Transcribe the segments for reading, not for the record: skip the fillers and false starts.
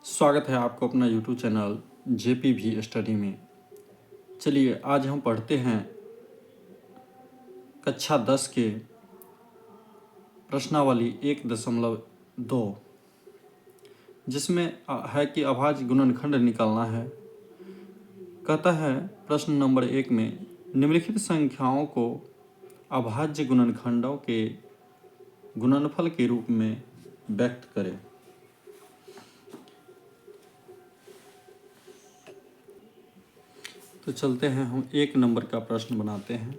स्वागत है आपको अपना YouTube चैनल JPV स्टडी में। चलिए आज हम पढ़ते हैं कक्षा 10 के प्रश्नावली 1.2 जिसमें है कि अभाज्य गुणनखंड निकालना है। कहता है प्रश्न नंबर 1 में निम्नलिखित संख्याओं को अभाज्य गुणनखंडों के गुणनफल के रूप में व्यक्त करें। तो चलते हैं हम 1 नंबर का प्रश्न बनाते हैं।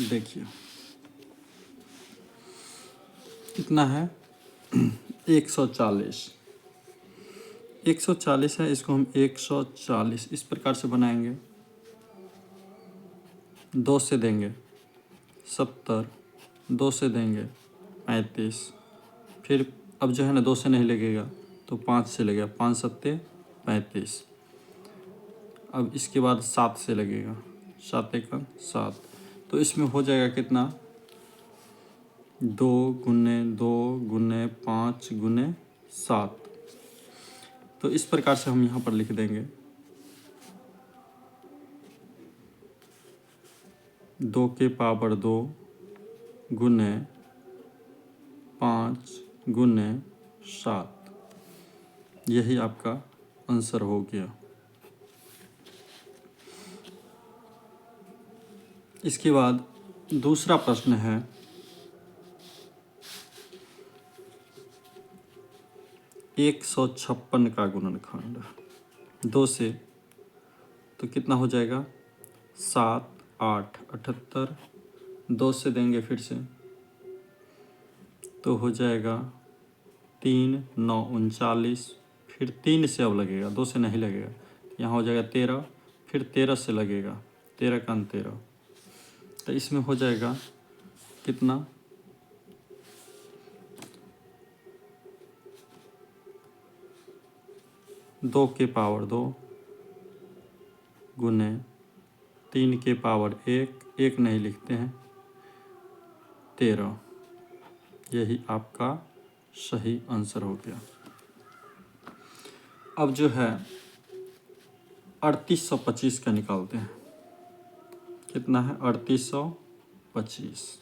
देखिए कितना है 140 है। इसको हम 140 इस प्रकार से बनाएंगे। 2 से देंगे 70, 2 से देंगे 35, फिर अब जो है ना 2 से नहीं लगेगा तो 5 से लगेगा, 5 सत्ते 35। अब इसके बाद 7 से लगेगा, 7 एकम 7। तो इसमें हो जाएगा कितना 2 गुने 2 गुने 5 गुने 7। तो इस प्रकार से हम यहाँ पर लिख देंगे 2 के पावर 2 गुने 5 गुने 7। यही आपका आंसर हो गया। इसके बाद दूसरा प्रश्न है 156 का गुणनखंड 2 से। तो कितना हो जाएगा 7 8 78, 2 से देंगे फिर से तो हो जाएगा 3 9 39, फिर 3 से अब लगेगा, 2 से नहीं लगेगा। यहाँ हो जाएगा 13, फिर 13 से लगेगा, 13 का 13। तो इसमें हो जाएगा कितना 2 के पावर 2 गुने 3 के पावर 1 नहीं लिखते हैं 13। यही आपका सही आंसर हो गया। अब जो है 3825 का निकालते हैं। कितना है 3825।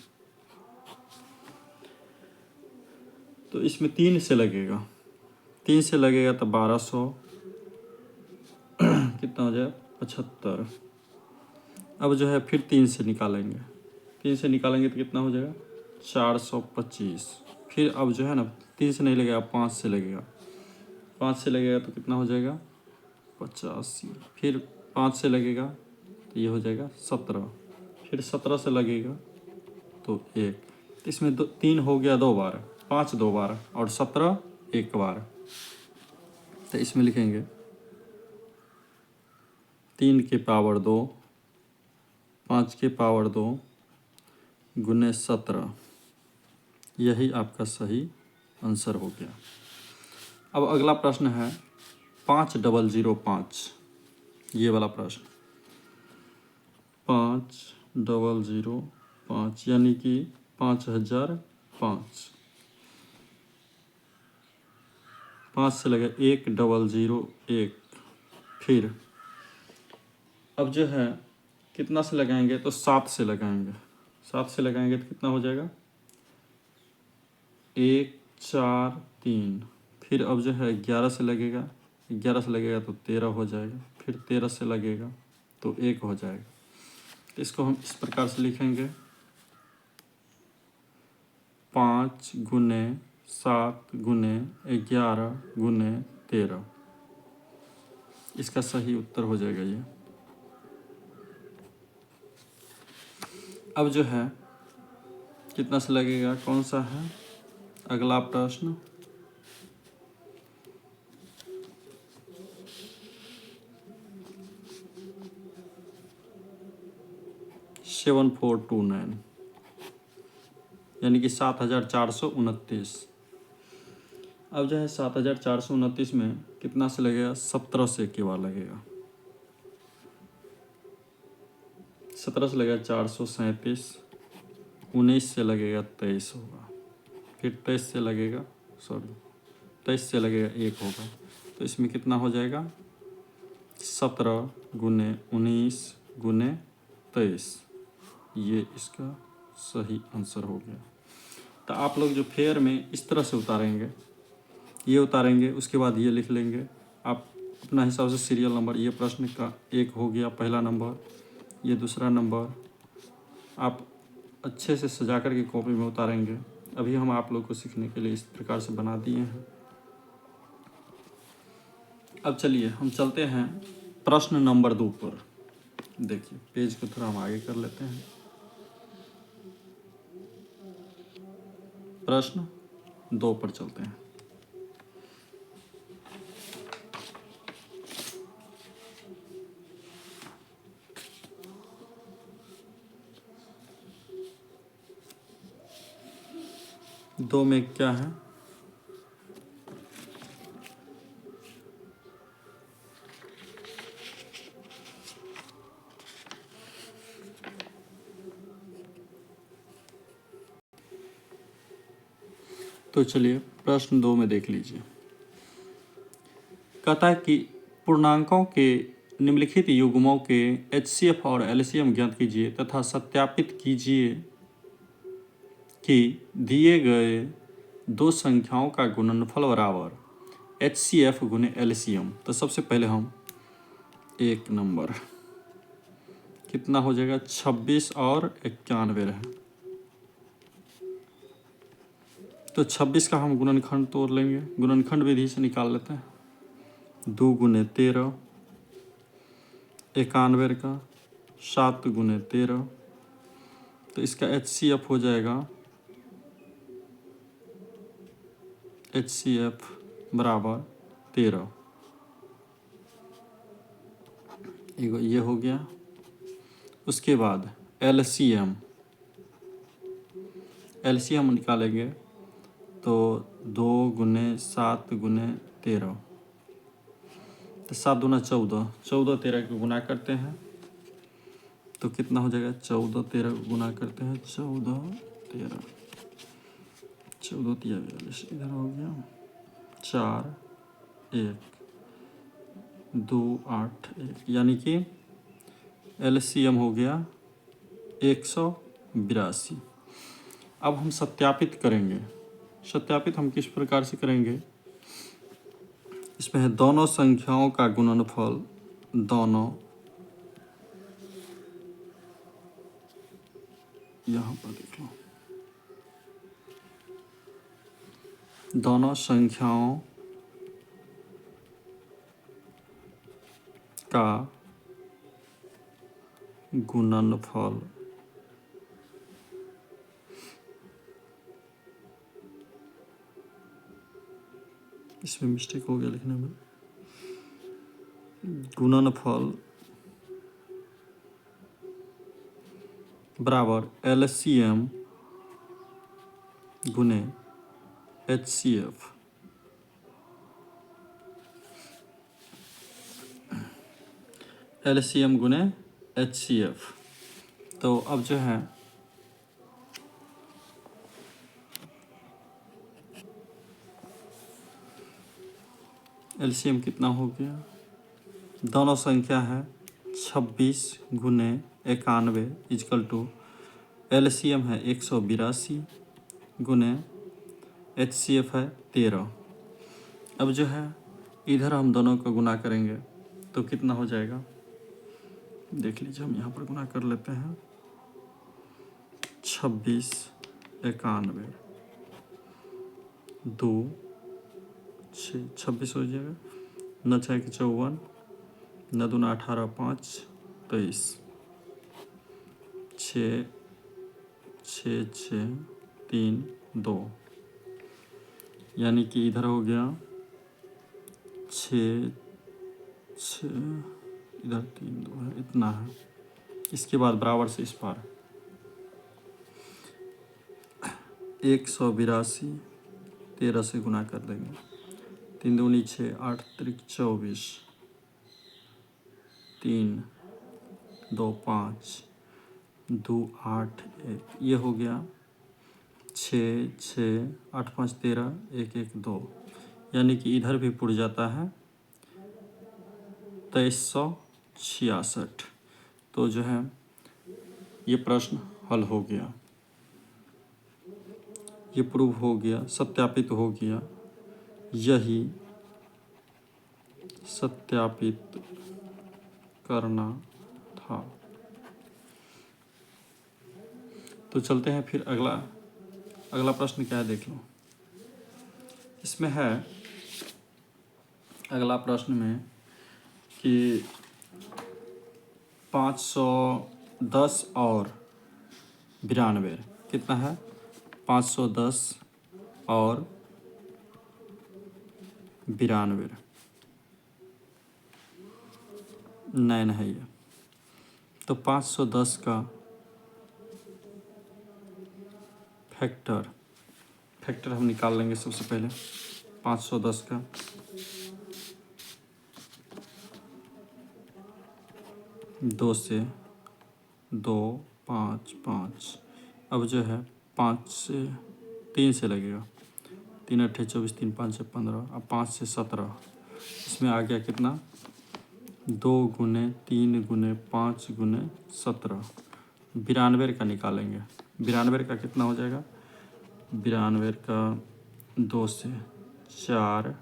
तो इसमें 3 से लगेगा, 3 से लगेगा तो 1200 कितना हो जाए 75। अब जो है फिर 3 से निकालेंगे, 3 से निकालेंगे तो कितना हो जाएगा 425। फिर अब जो है ना 3 से नहीं लगेगा, 5 से लगेगा, 5 से लगेगा तो कितना हो जाएगा 85। फिर 5 से लगेगा तो ये हो जाएगा 17, फिर 17 से लगेगा तो 1। तो इसमें 3 हो गया 2 बार, 5 2 बार और 17 1 बार। तो इसमें लिखेंगे 3 के पावर 2 5 के पावर 2 गुने 17। यही आपका सही आंसर हो गया। अब अगला प्रश्न है 5005। ये वाला प्रश्न 5005 यानी कि 5005। 5 से लगे 1001। फिर अब जो है कितना से लगाएंगे तो 7 से लगाएंगे, 7 से लगाएंगे तो कितना हो जाएगा 1 4 3। फिर अब जो है 11 से लगेगा, 11 से लगेगा तो 13 हो जाएगा, फिर 13 से लगेगा तो 1 हो जाएगा। इसको हम इस प्रकार से लिखेंगे 5 गुने 7 गुने 11 गुने 13। इसका सही उत्तर हो जाएगा ये। अब जो है कितना से लगेगा, कौन सा है अगला प्रश्न 7429 यानी कि 7429। अब जो है 7429 में कितना से लगेगा 17 से के बार लगेगा, 17 से लगेगा 437, 19 से लगेगा 23 होगा, फिर 23 से लगेगा 23 से लगेगा 1 होगा, तो इसमें कितना हो जाएगा 17 गुने 19 गुने 23, ये इसका सही आंसर हो गया। तो आप लोग जो फेयर में इस तरह से उतारेंगे, ये उतारेंगे, उसके बाद ये लिख लेंगे आप अपना हिसाब से सीरियल नंबर। ये प्रश्न का 1 हो गया पहला नंबर, ये दूसरा नंबर, आप अच्छे से सजा कर के कॉपी में उतारेंगे। अभी हम आप लोग को सीखने के लिए इस प्रकार से बना दिए हैं। अब चलिए हम चलते हैं प्रश्न नंबर 2 पर। देखिए पेज को थोड़ा हम आगे कर लेते हैं। प्रश्न 2 पर चलते हैं। दो में क्या है, तो चलिए प्रश्न 2 में देख लीजिए। कहता है कि पूर्णांकों के निम्नलिखित युग्मों के HCF और LCM ज्ञात कीजिए तथा सत्यापित कीजिए कि दिए गए दो संख्याओं का गुणनफल बराबर HCF गुने LCM। तो सबसे पहले हम 1 नंबर कितना हो जाएगा 26 और 91 है, तो 26 का हम गुणनखंड तोड़ लेंगे, गुणनखंड विधि से निकाल लेते हैं। 2 गुने 13, 91 का 7 गुने 13, तो इसका HCF हो जाएगा HCF बराबर 13। ये हो गया। उसके बाद LCM निकालेंगे तो 2 गुने 7 गुने 13, तो 7 दूना 14, 14 13 को गुना करते हैं तो कितना हो जाएगा 14 13 को गुना करते हैं 14 13, 14 43, इधर हो गया 4 1 2 8 1, यानी कि LCM हो गया 182। अब हम सत्यापित करेंगे। सत्यापित हम किस प्रकार से करेंगे, इसमें है दोनों संख्याओं का गुणनफल, दोनों, यहाँ पर देख लो, दोनों संख्याओं का गुणनफल इसमें मिस्टेक हो गया लिखने में, गुणनफल बराबर LCM गुने HCF। LCM गुने HCF। तो अब जो है LCM कितना हो गया, दोनों संख्या है 26 गुने 91 इजकल टू LCM है 182 गुने HCF है 13। अब जो है इधर हम दोनों को गुना करेंगे तो कितना हो जाएगा, देख लीजिए, हम यहाँ पर गुना कर लेते हैं 26 91 2 6 26 हो जाएगा, 9 6 54, 9 दूना 18 5 23, 6 6 6 3 2, यानी कि इधर हो गया 6 6, इधर 3 2 है, इतना है। इसके बाद बराबर से इस पार 182 13 से गुना कर देंगे, 3 दूनी 6 8 त्रिक 24, 3 2 5 2 8 1, ये हो गया 6 6 8 5 13 1 1 2, यानी कि इधर भी पुड़ जाता है 2366। तो जो है ये प्रश्न हल हो गया, ये प्रूव हो गया, सत्यापित हो गया, यही सत्यापित करना था। तो चलते हैं फिर अगला प्रश्न क्या है देख लो। इसमें है अगला प्रश्न में कि 510 और 92 कितना है? 510 और 92 9 है ये। तो 510 का फैक्टर हम निकाल लेंगे सबसे पहले। 510 का 2 से 2 5 5। अब जो है 5 से 3 से लगेगा, 3 अट्ठे 24, 3 5 15। अब 5 से 17, इसमें आ गया कितना? 2 गुने 3 गुने 5 गुने 17। 92 का निकालेंगे। 92 का कितना हो जाएगा? 92 का 2 से 4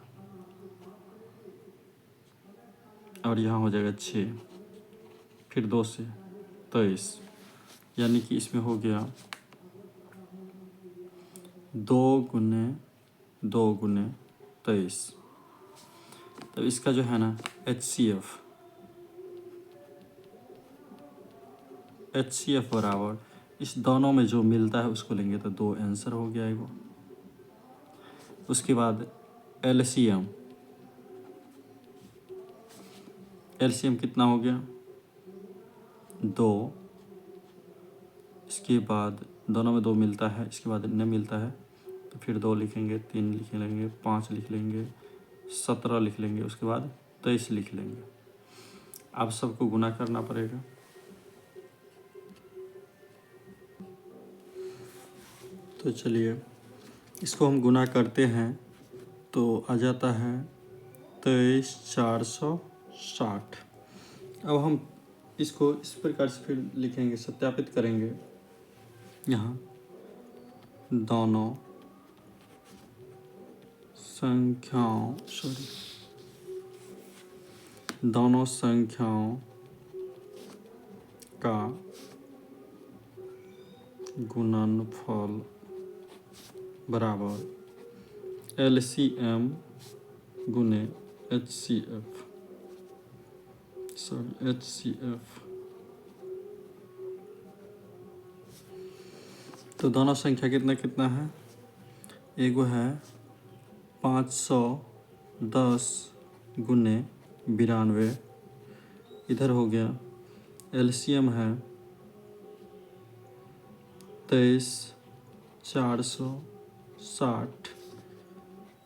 और यहाँ हो जाएगा 6, फिर 2 से 23, यानी कि इसमें हो गया 2 गुने 23। तो इसका जो है ना HCF बराबर इस दोनों में जो मिलता है उसको लेंगे तो 2 आंसर हो गया है वो। उसके बाद LCM कितना हो गया? 2। इसके बाद दोनों में 2 मिलता है, इसके बाद न मिलता है तो फिर 2 लिखेंगे, 3 लिख लेंगे, 5 लिख लेंगे, 17 लिख लेंगे, उसके बाद 23 लिख लेंगे। अब सबको गुना करना पड़ेगा। तो चलिए इसको हम गुना करते हैं तो आ जाता है 23,460। अब हम इसको इस प्रकार से फिर लिखेंगे, सत्यापित करेंगे। यहाँ दोनों संख्याओं का गुणनफल बराबर LCM गुने HCF। तो दोनों संख्या कितना है? एगो है 510 गुने 92, इधर हो गया LCM है 23,460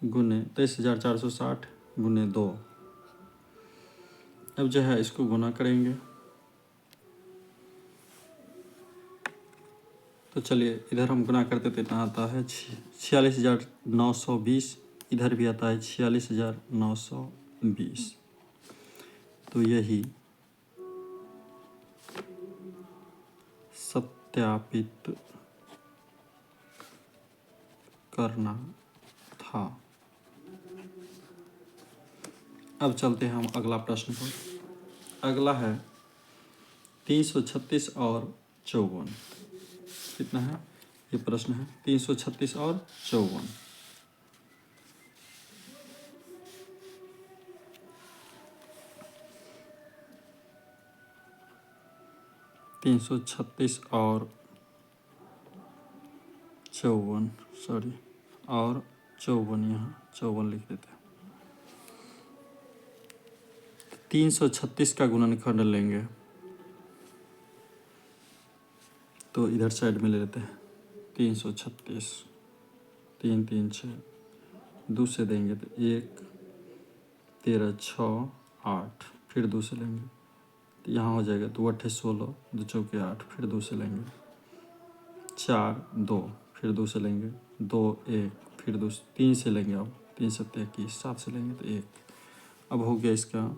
गुने 23,460 गुने 2। अब जो है इसको गुना करेंगे। तो चलिए इधर हम गुना करते तो इतना आता है 46,920, इधर भी आता है 46,920। तो यही सत्यापित करना था। अब चलते हैं हम अगला प्रश्न पर। अगला है 336 और 54। कितना है ये प्रश्न है? 336 और 54। 336 और 54, सॉरी और 54, यहाँ 54 लिख देते हैं। 336 का गुणनखंड लेंगे तो इधर साइड में ले लेते हैं 336, 3 3 6, 2 से देंगे तो 1 13 6 8, फिर 2 से लेंगे तो यहाँ हो जाएगा 2 8 16, 2 चौके 8, फिर 2 से लेंगे 4 2, फिर 2 से लेंगे 2 1, फिर 2 3 से लेंगे अब 3 सत्ते 21, 7 से लेंगे तो 1। अब हो गया इसका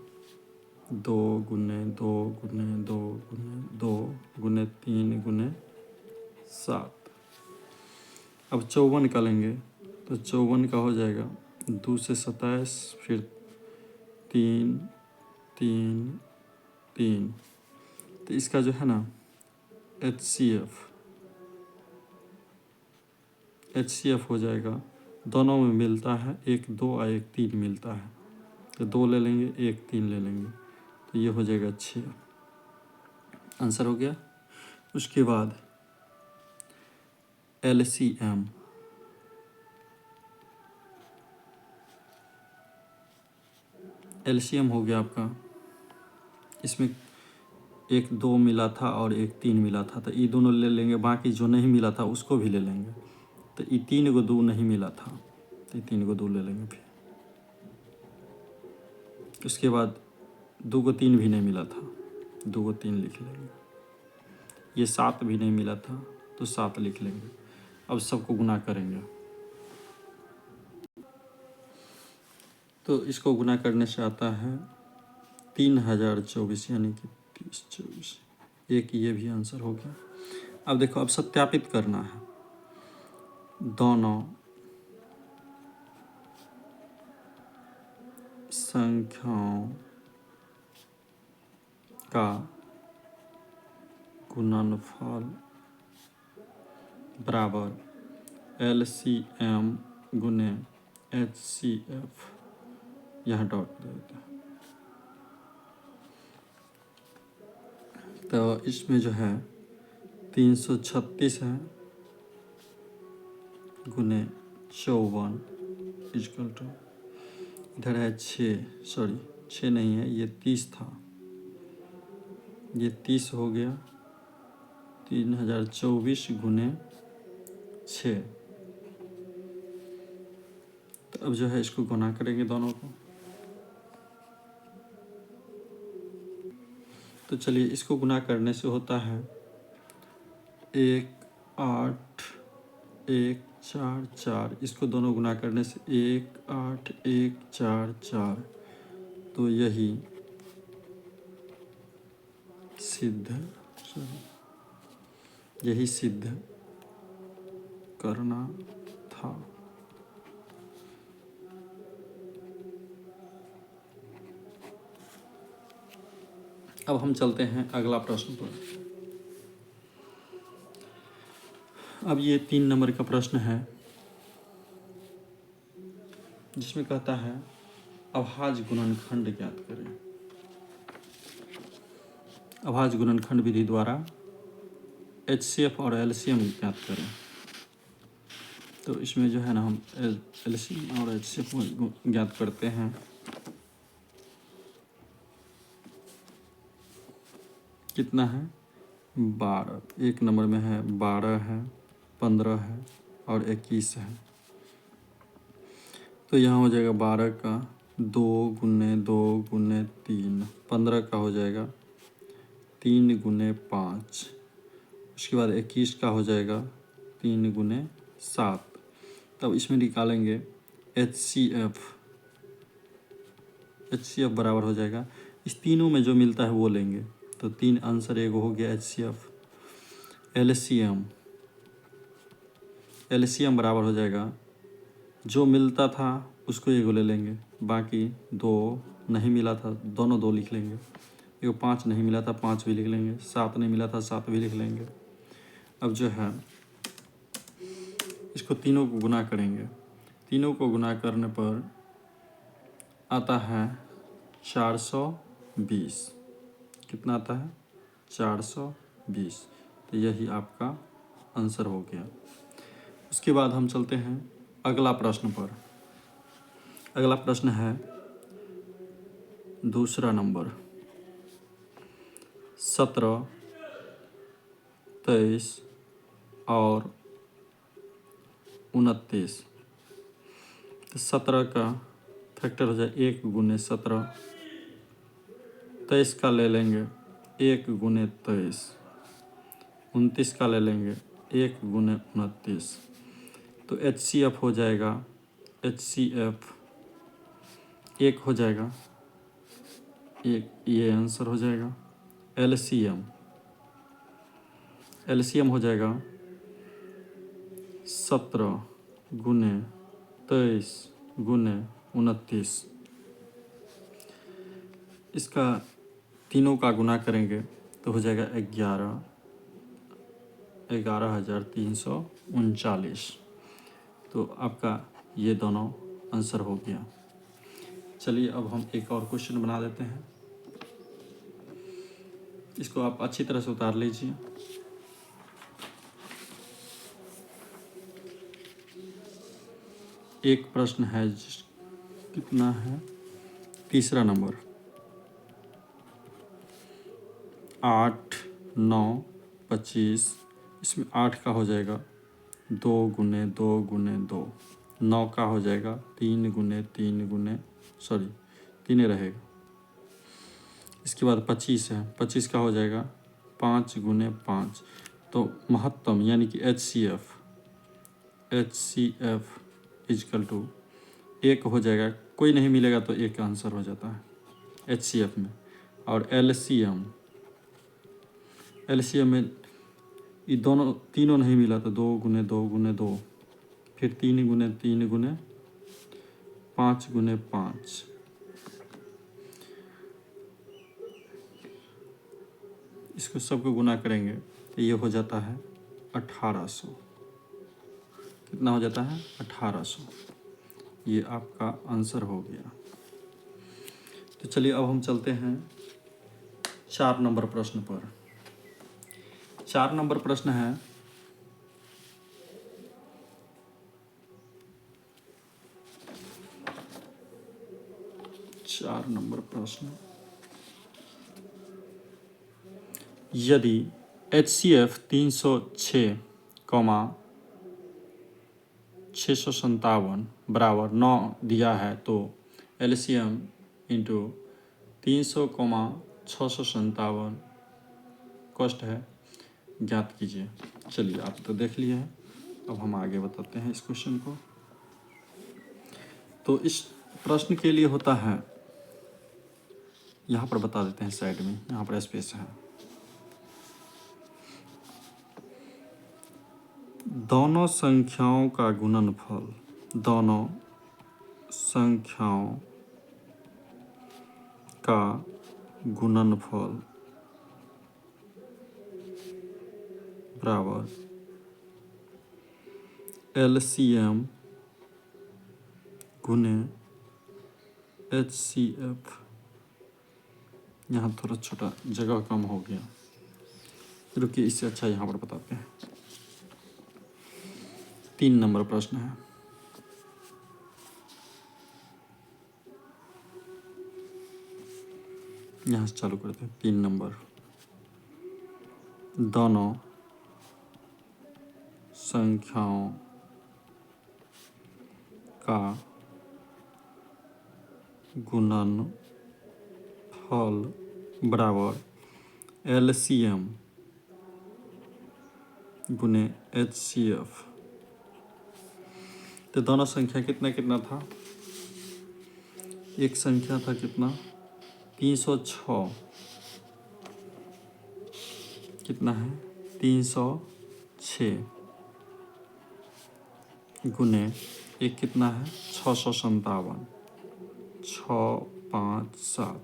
2 गुने 2 गुने 2 गुने 2 गुने 3 गुने 7। अब 54 का लेंगे तो 54 का हो जाएगा 2 से 27, फिर 3 3 3। तो इसका जो है ना HCF हो जाएगा, दोनों में मिलता है 1 2 और 1 3 मिलता है, तो 2 ले लेंगे 1 3 ले लेंगे, तो ये हो जाएगा 6। आंसर हो गया। उसके बाद LCM, हो गया आपका, इसमें 1 2 मिला था और 1 3 मिला था, तो ये दोनों ले लेंगे, बाकी जो नहीं मिला था उसको भी ले लेंगे। तो ये 3 को 2 नहीं मिला था, तो ये 3 को 2 ले लेंगे। फिर उसके बाद 2 को 3 भी नहीं मिला था, 2 को 3 लिख लेंगे। ये 7 भी नहीं मिला था तो 7 लिख लेंगे। अब सबको गुना करेंगे, तो इसको गुना करने से आता है 3024, यानी कि 30 24, एक ये भी आंसर हो गया। अब देखो, अब सत्यापित करना है दोनों संख्याओं का गुणनफल बराबर LCM गुने HCF, यहाँ डॉट दे देते हैं। तो इसमें जो है 336 है गुने 54 इजकल टू, इधर है 6 नहीं है, ये 30 था, ये 30 हो गया 3024 गुने 6। तो अब जो है इसको गुना करेंगे दोनों को। तो चलिए, इसको गुना करने से होता है 1 8 1 4 4, इसको दोनों गुना करने से 1 8 1 4 4। तो यही सिद्ध करना था। अब हम चलते हैं अगला प्रश्न पर। अब ये 3 नंबर का प्रश्न है, जिसमें कहता है अभाज्य गुणनखंड ज्ञात करें। अभाज्य गुणनखंड विधि द्वारा HCF और LCM ज्ञात करें। तो इसमें जो है ना, हम LCM और HCF ज्ञात करते हैं। कितना है? 12। एक नंबर में है 12 है, 15 है और 21 है। तो यहाँ हो जाएगा 12 का 2 गुने 2 गुने 3, 15 का हो जाएगा 3 गुने 5। उसके बाद 21 का हो जाएगा 3 गुने 7। तब इसमें निकालेंगे HCF बराबर हो जाएगा, इस तीनों में जो मिलता है वो लेंगे। तो 3 आंसर एक हो गया HCF। LCM बराबर हो जाएगा, जो मिलता था उसको एगो ले लेंगे, बाकी 2 नहीं मिला था, दोनों 2 लिख लेंगे। एगो 5 नहीं मिला था, 5 भी लिख लेंगे। 7 नहीं मिला था, 7 भी लिख लेंगे। अब जो है इसको तीनों को गुना करेंगे। तीनों को गुना करने पर आता है 420। कितना आता है? 420। तो यही आपका आंसर हो गया। उसके बाद हम चलते हैं अगला प्रश्न पर। अगला प्रश्न है दूसरा नंबर, 17 23 और 29। तो 17 का फैक्टर हो जाए 1 गुने 17। 23 का ले लेंगे 1 गुने 23। 29 का ले लेंगे 1 गुने 29। तो HCF हो जाएगा, HCF एक हो जाएगा, एक ये आंसर हो जाएगा। एलसीएम हो जाएगा 17 गुने 23 गुने 29। इसका तीनों का गुना करेंगे तो हो जाएगा 11,339। तो आपका ये दोनों आंसर हो गया। चलिए अब हम एक और क्वेश्चन बना देते हैं। इसको आप अच्छी तरह से उतार लीजिए। एक प्रश्न है कितना है, तीसरा नंबर, 8, 9, 25। इसमें 8 का हो जाएगा 2 गुने 2 गुने 2। 9 का हो जाएगा 3 गुने 3 गुने 3 रहेगा। इसके बाद 25 है, 25 का हो जाएगा 5 गुने 5। तो महत्तम यानी कि HCF इजकल टू 1 हो जाएगा। कोई नहीं मिलेगा तो 1 का आंसर हो जाता है HCF में। और LCM में ये तीनों नहीं मिला तो 2 गुने 2 गुने 2, फिर 3 गुने 3 गुने 5 गुने 5। इसको सबको गुना करेंगे तो ये हो जाता है 1800। कितना हो जाता है? 1800। ये आपका आंसर हो गया। तो चलिए अब हम चलते हैं 4 नंबर प्रश्न पर। 4 नंबर प्रश्न है, यदि HCF 306, 657 बराबर 9 दिया है तो LCM इंटू 300, 657 कॉस्ट है, ज्ञात कीजिए। चलिए आप तो देख लिए हैं, अब हम आगे बताते हैं इस क्वेश्चन को। तो इस प्रश्न के लिए होता है, यहाँ पर बता देते हैं साइड में, यहाँ पर स्पेस है। दोनों संख्याओं का गुणनफल, दोनों संख्याओं का गुणनफल बराबर LCM गुने HCF। यहाँ थोड़ा छोटा जगह कम हो गया, रुकिए इससे अच्छा यहाँ पर बताते हैं। 3 नंबर प्रश्न है, यहाँ से चालू करते हैं। 3 नंबर, दोनों संख्याओं का गुणनफल बराबर LCM गुने HCF। तो दोनों संख्या कितना कितना था? एक संख्या था कितना? 306। कितना है? 306 गुने एक कितना है? 657। 657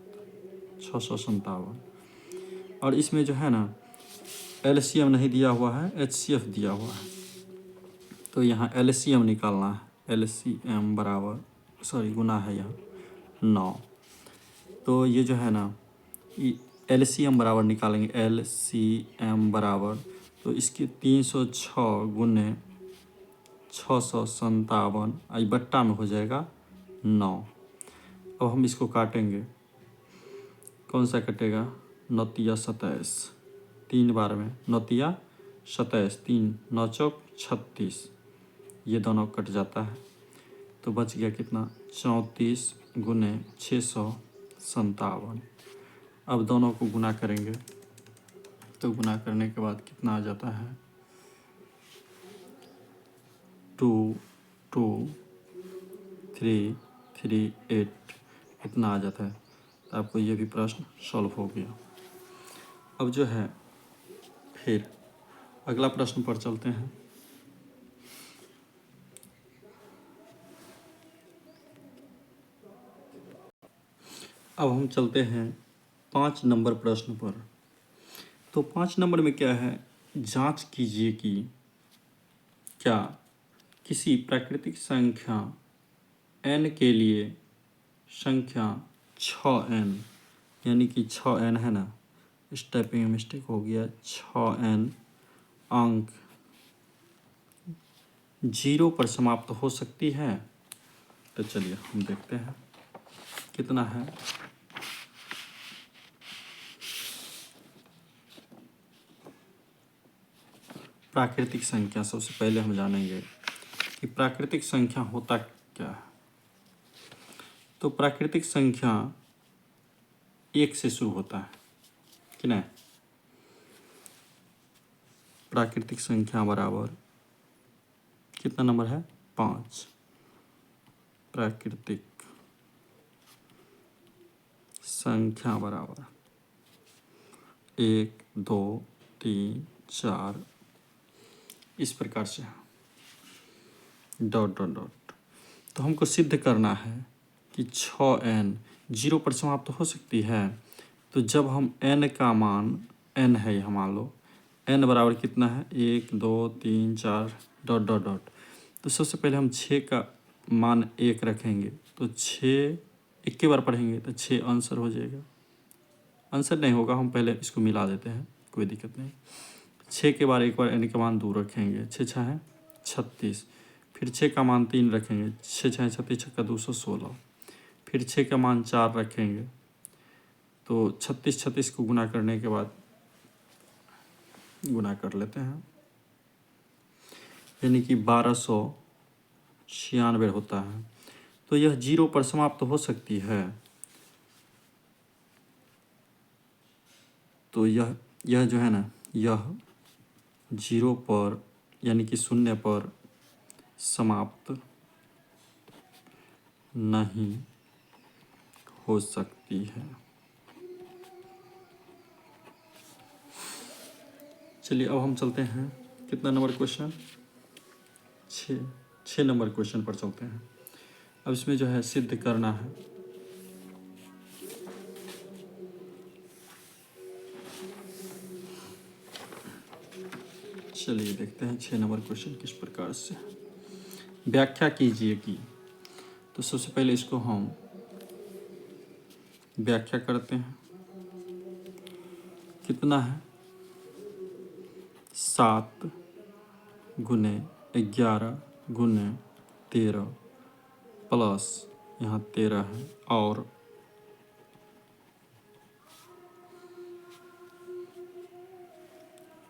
657। और इसमें जो है ना LCM नहीं दिया हुआ है, HCF दिया हुआ है। तो यहाँ LCM निकालना है। LCM बराबर गुना है यहाँ 9। तो ये जो है ना LCM बराबर निकालेंगे। LCM बराबर, तो इसके 306 गुने 657 आई बट्टा में हो जाएगा 9। अब हम इसको काटेंगे, कौन सा कटेगा? 9 तिया 27, 3 बार में 9 तिया 27, 3 9 चौक 36, ये दोनों कट जाता है तो बच गया कितना? 34 गुने 657। अब दोनों को गुना करेंगे तो गुना करने के बाद कितना आ जाता है? 2 2 3 3 8 इतना आ जाता है। तो आपको ये भी प्रश्न सॉल्व हो गया। अब जो है फिर अगला प्रश्न पर चलते हैं। अब हम चलते हैं 5 नंबर प्रश्न पर। तो 5 नंबर में क्या है, जांच कीजिए कि क्या किसी प्राकृतिक संख्या n के लिए संख्या 6n, यानी कि 6n है ना, इस टाइपिंग में मिस्टेक हो गया, 6n अंक 0 पर समाप्त हो सकती है। तो चलिए हम देखते हैं कितना है। प्राकृतिक संख्या, सबसे पहले हम जानेंगे कि प्राकृतिक संख्या होता क्या है। तो प्राकृतिक संख्या 1 से शुरू होता है कि नहीं। प्राकृतिक संख्या बराबर कितना नंबर है, 5। प्राकृतिक संख्या बराबर 1 2 3 4 इस प्रकार से डॉट डॉट डॉट। तो हमको सिद्ध करना है कि 6n 0 पर समाप्त हो सकती है। तो जब हम n का मान, n है यहाँ मान लो, n बराबर कितना है, 1 2 3 4 डॉट डॉट डॉट। तो सबसे पहले हम 6 का मान 1 रखेंगे, तो 6 1 के बार पढ़ेंगे तो 6 आंसर हो जाएगा। आंसर नहीं होगा, हम पहले इसको मिला देते हैं, कोई दिक्कत नहीं। 6 के बार एक बार n का मान 2 रखेंगे, 6 6 है 36। फिर 6 का मान 3 रखेंगे, 6 6 36 छक्का 216। फिर 6 का मान 4 रखेंगे, तो 36 36 को गुना करने के बाद गुना कर लेते हैं, यानी कि 1296 होता है। तो यह 0 पर समाप्त हो सकती है। तो यह जो है ना, यह 0 पर यानी कि 0 पर समाप्त नहीं हो सकती है। चलिए अब हम चलते हैं कितना नंबर क्वेश्चन, 6 नंबर क्वेश्चन पर चलते हैं। अब इसमें जो है सिद्ध करना है। चलिए देखते हैं 6 नंबर क्वेश्चन किस प्रकार से। व्याख्या कीजिए कि, तो सबसे पहले इसको हम व्याख्या करते हैं। कितना है, 7 गुने 11 गुने 13 प्लस यहाँ 13 है, और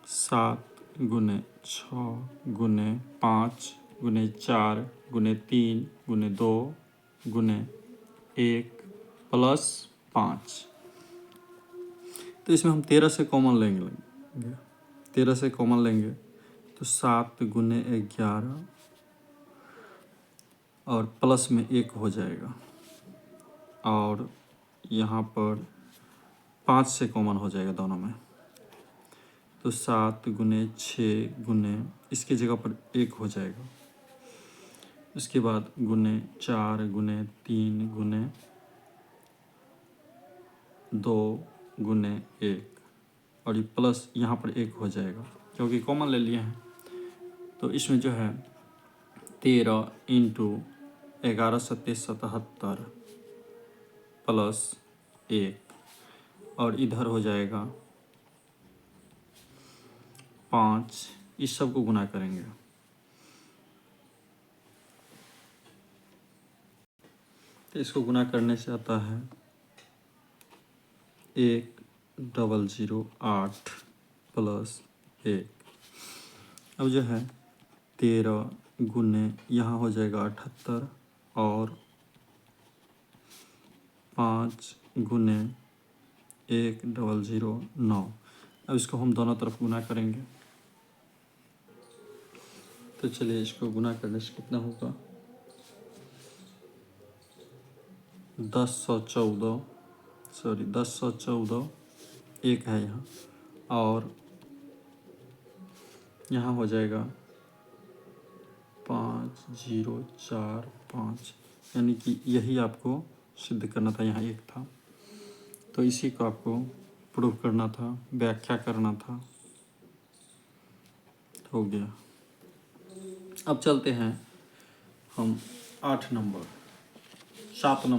7 गुने 6 गुने 5 गुने 4 गुने 3 गुने 2 गुने 1 प्लस 5। तो इसमें हम 13 से कॉमन लेंगे, 13 से कॉमन लेंगे तो 7 गुने 11 और प्लस में 1 हो जाएगा, और यहाँ पर 5 से कॉमन हो जाएगा दोनों में, तो 7 गुने 6 गुने, इसकी जगह पर 1 हो जाएगा। इसके बाद गुने 4 गुने 3 गुने 2 गुने 1, और ये प्लस यहाँ पर 1 हो जाएगा क्योंकि कॉमन ले लिए हैं। तो इसमें जो है 13 इंटू 11 सत्ते 77 प्लस 1, और इधर हो जाएगा 5। इस सब को गुना करेंगे, तो इसको गुना करने से आता है 1008 प्लस 1। अब जो है 13 गुने यहाँ हो जाएगा 78, और 5 गुने 1009। अब इसको हम दोनों तरफ गुना करेंगे, तो चलिए इसको गुना करने से कितना होगा, 1014 एक है यहाँ, और यहाँ हो जाएगा 5045, यानी कि यही आपको सिद्ध करना था, यहाँ एक था, तो इसी को आपको प्रूव करना था, व्याख्या करना था। हो गया। अब चलते हैं हम 7 नंबर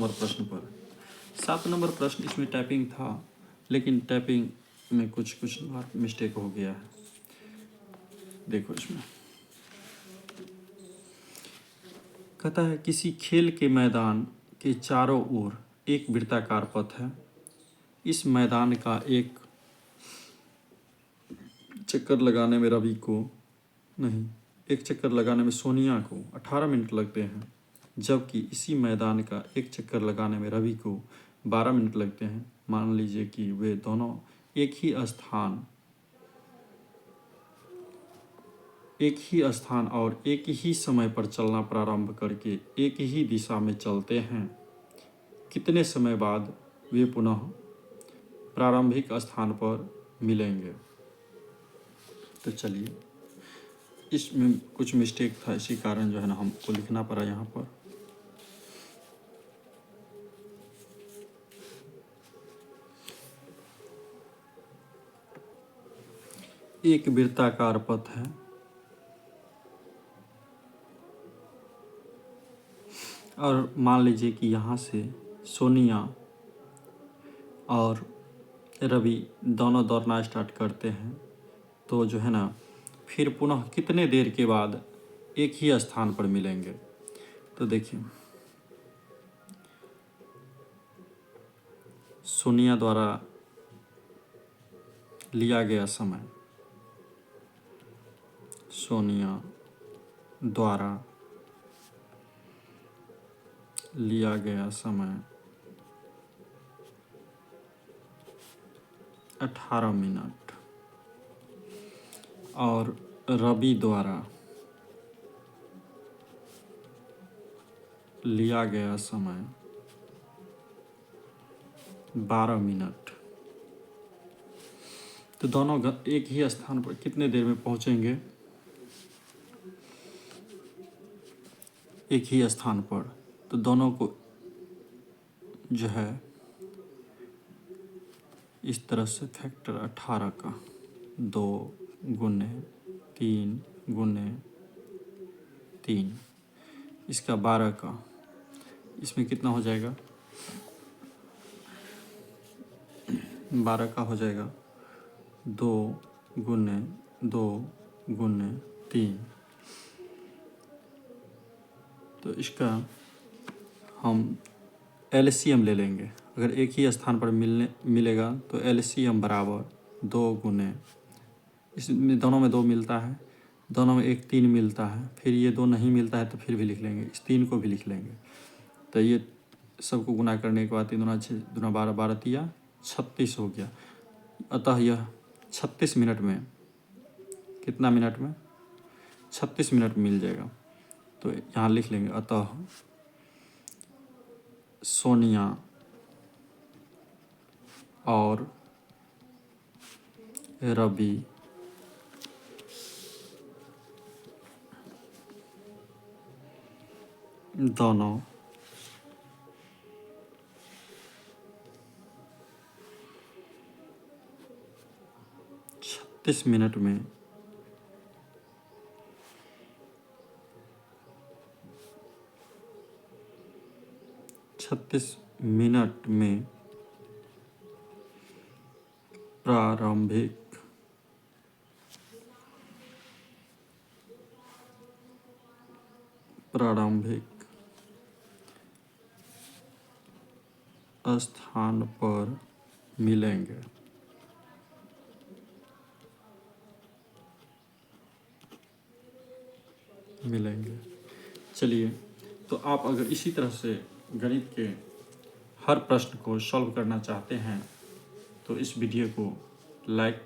प्रश्न पर। 7 नंबर प्रश्न, इसमें टाइपिंग था, लेकिन टाइपिंग में कुछ मिस्टेक हो गया है। देखो इसमें कहता है किसी खेल के मैदान के चारों ओर एक वृत्ताकार पथ है। इस मैदान का एक चक्कर लगाने में सोनिया को 18 मिनट लगते हैं, जबकि इसी मैदान का एक चक्कर लगाने में रवि को 12 मिनट लगते हैं। मान लीजिए कि वे दोनों एक ही स्थान और एक ही समय पर चलना प्रारंभ करके एक ही दिशा में चलते हैं। कितने समय बाद वे पुनः प्रारंभिक स्थान पर मिलेंगे? तो चलिए, इसमें कुछ मिस्टेक था, इसी कारण जो है ना हमको लिखना पड़ा यहाँ पर। एक वृत्ताकार पथ है और मान लीजिए कि यहाँ से सोनिया और रवि दोनों दौड़ना स्टार्ट करते हैं, तो जो है ना फिर पुनः कितने देर के बाद एक ही स्थान पर मिलेंगे? तो देखिए, सोनिया द्वारा लिया गया समय 18 मिनट और रवि द्वारा लिया गया समय 12 मिनट। तो दोनों एक ही स्थान पर कितने देर में पहुंचेंगे? एक ही स्थान पर। तो दोनों को जो है इस तरह से फैक्टर 18 का 2 गुने 3 गुने 3, इसका 12 का, इसमें कितना हो जाएगा? 12 का हो जाएगा 2 गुने 2 गुने 3। तो इसका हम एलसीएम ले लेंगे। अगर एक ही स्थान पर मिलेगा तो एलसीएम बराबर 2 गुने, इसमें दोनों में 2 मिलता है, दोनों में 1 3 मिलता है, फिर ये 2 नहीं मिलता है तो फिर भी लिख लेंगे, इस 3 को भी लिख लेंगे। तो ये सबको गुना करने के बाद 3 दूना 6 दूना 12, 12 तिया 36 हो गया। अतः यह 36 मिनट में, कितना मिनट में? 36 मिनट मिल जाएगा। तो यहाँ लिख लेंगे, अतः सोनिया और रवि दोनों 36 मिनट में प्रारंभिक स्थान पर मिलेंगे। चलिए, तो आप अगर इसी तरह से गणित के हर प्रश्न को सॉल्व करना चाहते हैं तो इस वीडियो को लाइक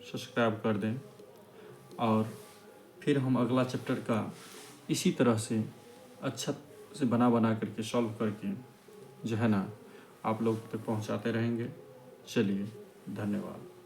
सब्सक्राइब कर दें, और फिर हम अगला चैप्टर का इसी तरह से अच्छा से बना करके सॉल्व करके जो है ना आप लोग तक पहुंचाते रहेंगे। चलिए, धन्यवाद।